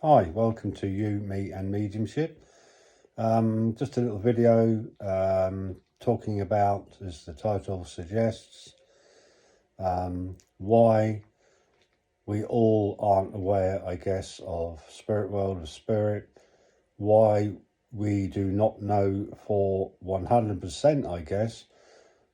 Hi, welcome to You, Me and Mediumship. Just a little video talking about, as the title suggests, why we all aren't aware, I guess, of spirit world, of spirit, why we do not know for 100%, I guess,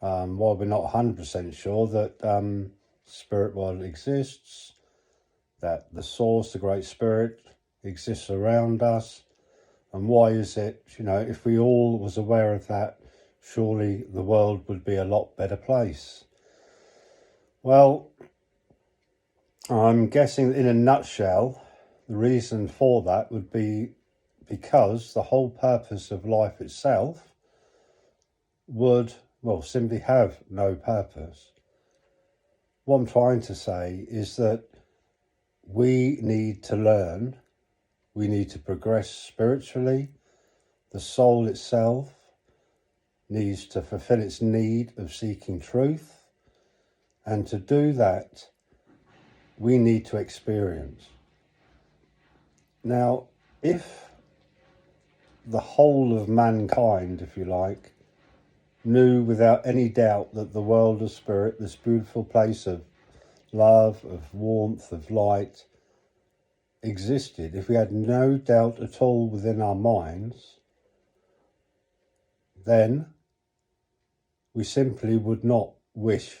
why we're not 100% sure that spirit world exists, that the source, the great spirit, exists around us. And why is it, if we all was aware of that, surely the world would be a lot better place. Well, I'm guessing in a nutshell, the reason for that would be because the whole purpose of life itself would, simply have no purpose. What I'm trying to say is that we need to learn, we need to progress spiritually. The soul itself needs to fulfill its need of seeking truth, and to do that we need to experience. Now, if the whole of mankind, if you like, knew without any doubt that the world of spirit, this beautiful place of love, of warmth, of light, existed, if we had no doubt at all within our minds, then we simply would not wish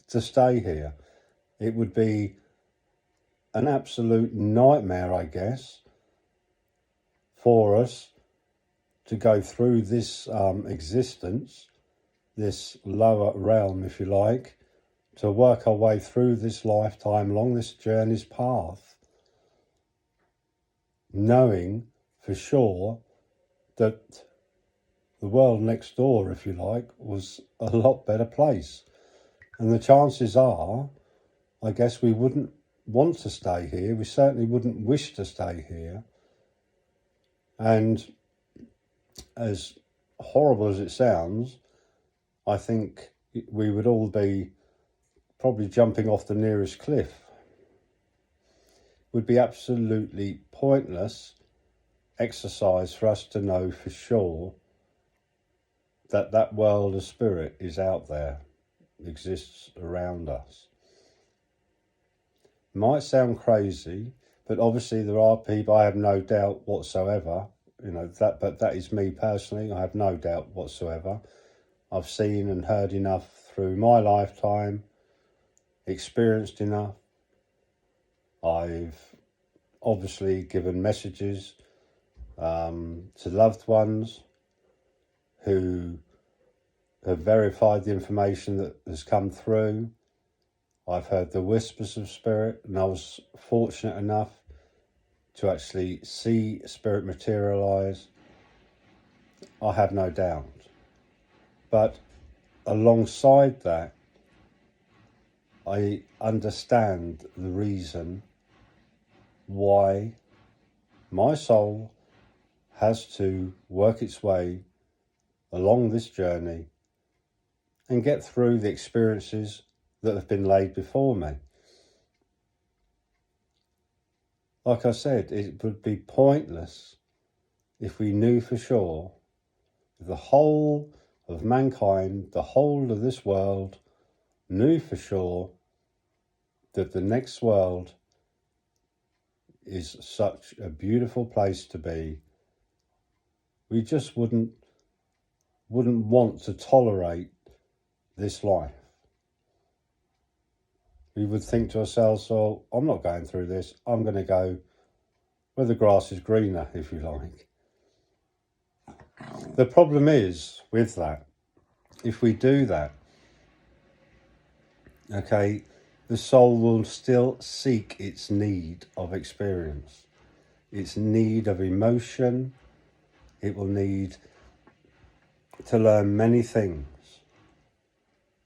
to stay here. It would be an absolute nightmare, I guess, for us to go through this existence, this lower realm, if you like, to work our way through this lifetime along this journey's path, knowing for sure that the world next door, if you like, was a lot better place. And the chances are, I guess, we wouldn't want to stay here. We certainly wouldn't wish to stay here. And as horrible as it sounds, I think we would all be probably jumping off the nearest cliff. It would be absolutely pointless exercise for us to know for sure that that world of spirit is out there, exists around us. It might sound crazy, but obviously there are people, I have no doubt whatsoever, but that is me personally. I have no doubt whatsoever. I've seen and heard enough through my lifetime, experienced enough. I've obviously given messages to loved ones who have verified the information that has come through. I've heard the whispers of spirit, and I was fortunate enough to actually see spirit materialize. I have no doubt. But alongside that, I understand the reason why my soul has to work its way along this journey and get through the experiences that have been laid before me. Like I said, it would be pointless if we knew for sure, if the whole of mankind, the whole of this world, knew for sure that the next world is such a beautiful place to be. We just wouldn't want to tolerate this life. We would think to ourselves, well, I'm not going through this. I'm going to go where the grass is greener, if you like. The problem is with that, if we do that, okay, the soul will still seek its need of experience, its need of emotion. It will need to learn many things.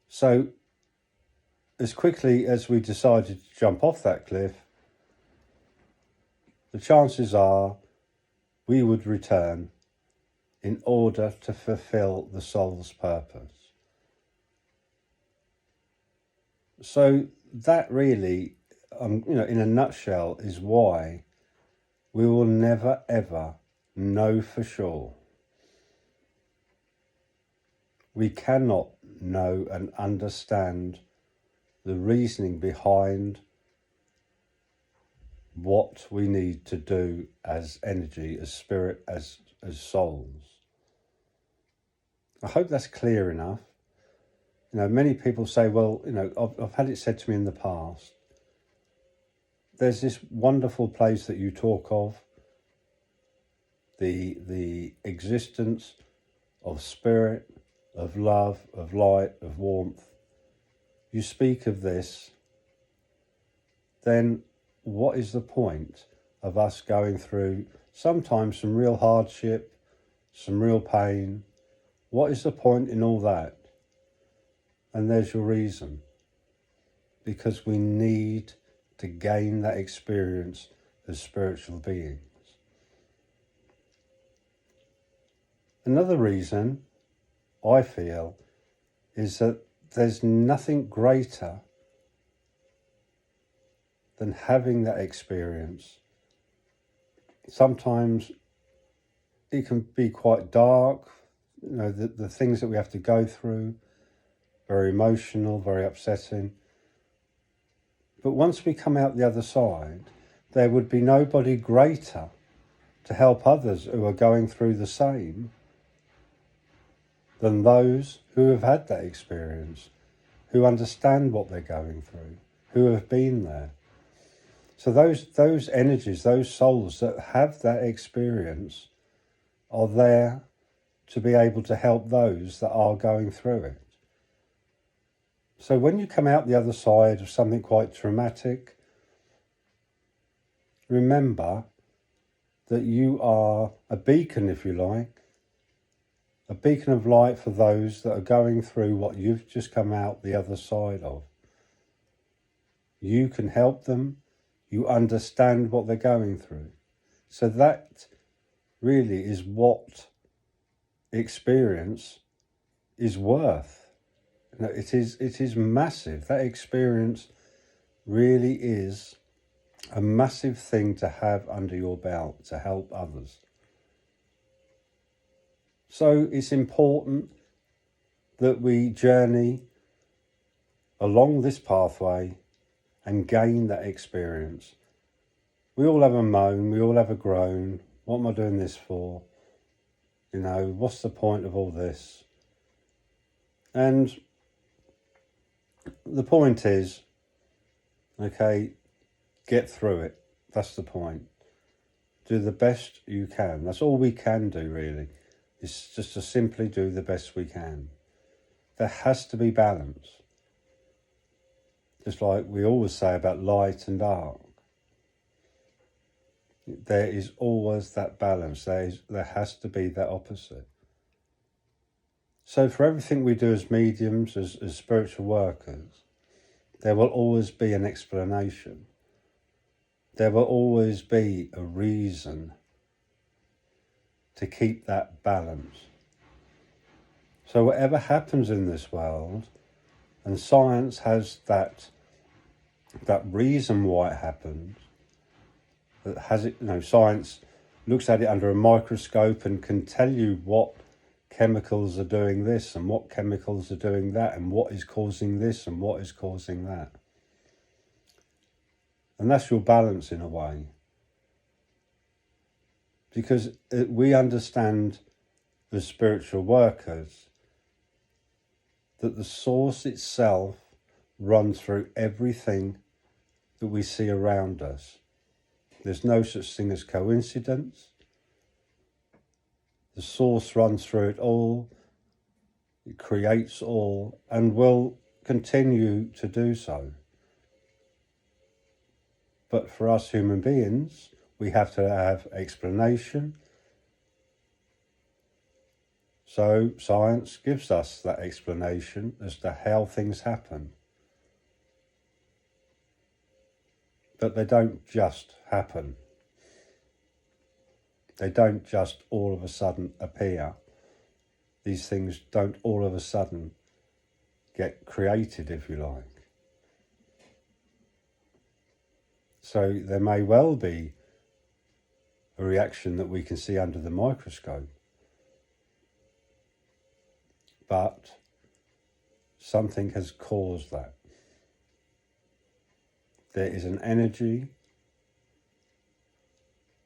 So as quickly as we decided to jump off that cliff, the chances are we would return in order to fulfill the soul's purpose. So that really, in a nutshell, is why we will never ever know for sure. We cannot know and understand the reasoning behind what we need to do as energy, as spirit, as souls. I hope that's clear enough. Many people say, well, I've had it said to me in the past, there's this wonderful place that you talk of, the existence of spirit, of love, of light, of warmth. You speak of this, then what is the point of us going through sometimes some real hardship, some real pain? What is the point in all that? And there's your reason. Because we need to gain that experience as spiritual beings. Another reason, I feel, is that there's nothing greater than having that experience. Sometimes it can be quite dark, the things that we have to go through, very emotional, very upsetting. But once we come out the other side, there would be nobody greater to help others who are going through the same than those who have had that experience, who understand what they're going through, who have been there. So those energies, those souls that have that experience are there to be able to help those that are going through it. So when you come out the other side of something quite traumatic, remember that you are a beacon, if you like, a beacon of light for those that are going through what you've just come out the other side of. You can help them. You understand what they're going through. So that really is what experience is worth. It is massive. That experience really is a massive thing to have under your belt to help others. So it's important that we journey along this pathway and gain that experience. We all have a moan, we all have a groan. What am I doing this for? What's the point of all this? And the point is, get through it. That's the point. Do the best you can. That's all we can do, really. It's just to simply do the best we can. There has to be balance. Just like we always say about light and dark. There is always that balance. There has to be that opposite. So for everything we do as mediums, as spiritual workers, there will always be an explanation. There will always be a reason to keep that balance. So whatever happens in this world, and science has that reason why it happens, that has it, science looks at it under a microscope and can tell you what chemicals are doing this and what chemicals are doing that and what is causing this and what is causing that. And that's your balance in a way. Because we understand as spiritual workers that the source itself runs through everything that we see around us. There's no such thing as coincidence. The source runs through it all. It creates all and will continue to do so. But for us human beings, we have to have explanation. So science gives us that explanation as to how things happen. But they don't just happen. They don't just all of a sudden appear. These things don't all of a sudden get created, if you like. So there may well be a reaction that we can see under the microscope. But something has caused that. There is an energy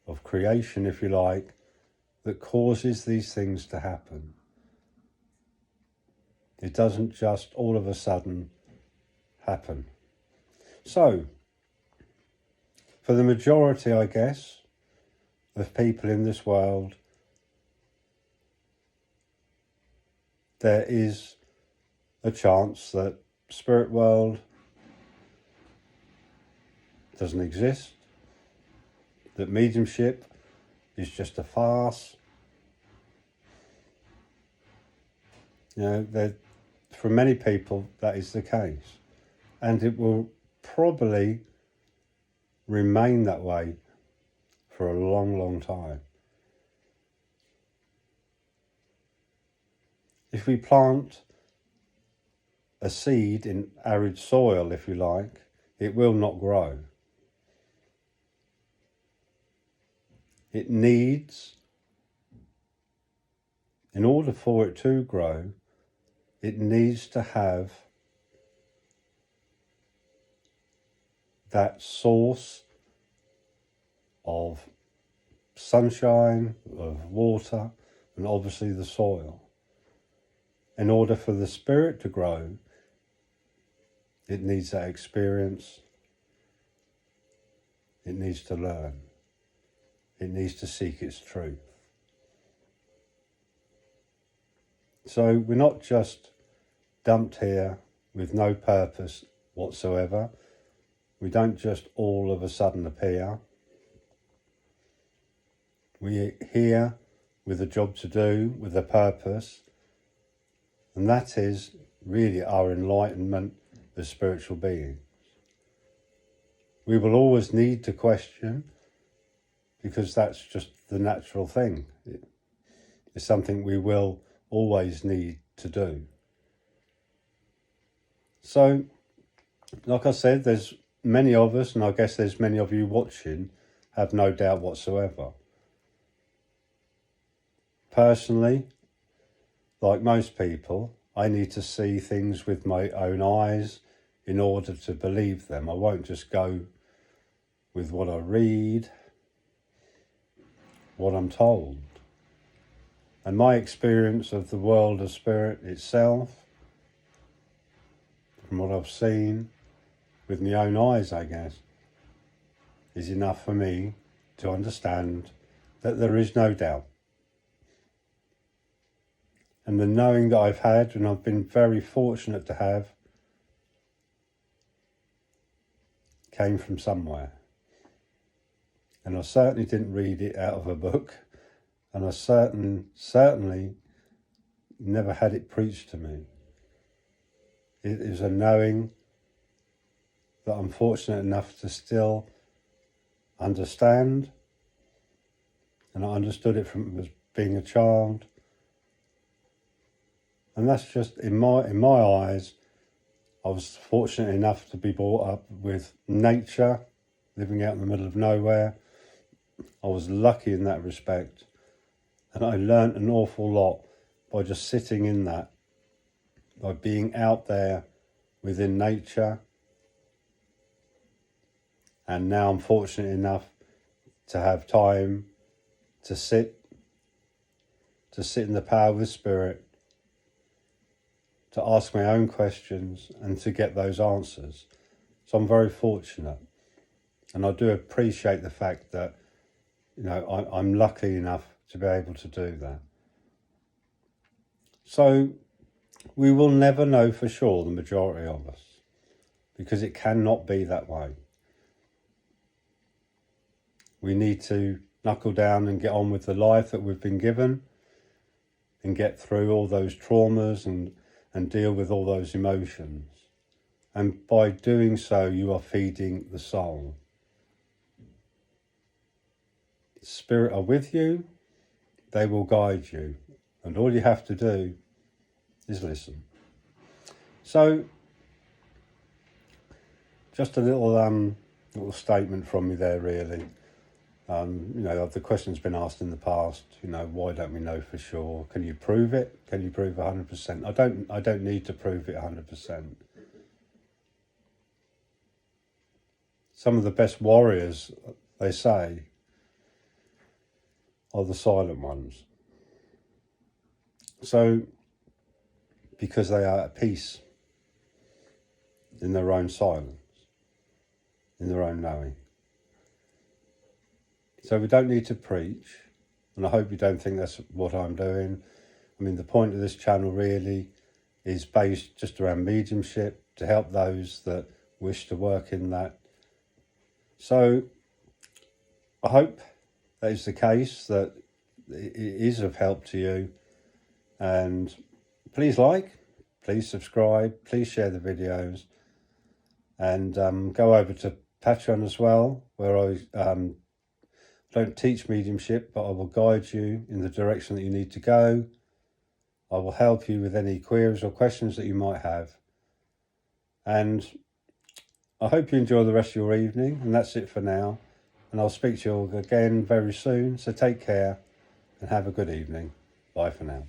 of creation, if you like, that causes these things to happen. It doesn't just all of a sudden happen. So, for the majority, I guess, of people in this world, there is a chance that spirit world doesn't exist, that mediumship is just a farce. You know, for many people that is the case, and it will probably remain that way for a long, long time. If we plant a seed in arid soil, if you like, it will not grow. It needs, in order for it to grow, it needs to have that source of sunshine, of water, and obviously the soil. In order for the spirit to grow, it needs that experience. It needs to learn. It needs to seek its truth. So we're not just dumped here with no purpose whatsoever. We don't just all of a sudden appear. We're here with a job to do, with a purpose, and that is really our enlightenment as spiritual beings. We will always need to question, because that's just the natural thing. It's something we will always need to do. So, like I said, there's many of us, and I guess there's many of you watching, have no doubt whatsoever. Personally, like most people, I need to see things with my own eyes in order to believe them. I won't just go with what I read, what I'm told. And my experience of the world of spirit itself, from what I've seen with my own eyes, I guess, is enough for me to understand that there is no doubt. And the knowing that I've had, and I've been very fortunate to have, came from somewhere. And I certainly didn't read it out of a book, and I certainly never had it preached to me. It is a knowing that I'm fortunate enough to still understand, and I understood it from as being a child. And that's just, in my eyes, I was fortunate enough to be brought up with nature, living out in the middle of nowhere. I was lucky in that respect. And I learnt an awful lot by just sitting in that, by being out there within nature. And now I'm fortunate enough to have time to sit in the power of the Spirit, to ask my own questions and to get those answers. So I'm very fortunate. And I do appreciate the fact that, you know, I'm lucky enough to be able to do that. So we will never know for sure, the majority of us, because it cannot be that way. We need to knuckle down and get on with the life that we've been given and get through all those traumas and deal with all those emotions. And by doing so, you are feeding the soul. Spirit are with you, they will guide you, and all you have to do is listen. So, just a little statement from me there, really. You know, the question's been asked in the past, you know, why don't we know for sure? Can you prove it? Can you prove 100%? I don't need to prove it 100%. Some of the best warriors, they say, are the silent ones. So, because they are at peace in their own silence, in their own knowing. So we don't need to preach, and I hope you don't think that's what I'm doing. I mean, the point of this channel really is based just around mediumship, to help those that wish to work in that. So I hope that is the case, that it is of help to you. And please like, please subscribe, please share the videos, and go over to Patreon as well, where I don't teach mediumship, but I will guide you in the direction that you need to go. I will help you with any queries or questions that you might have. And I hope you enjoy the rest of your evening, and that's it for now. And I'll speak to you all again very soon. So take care and have a good evening. Bye for now.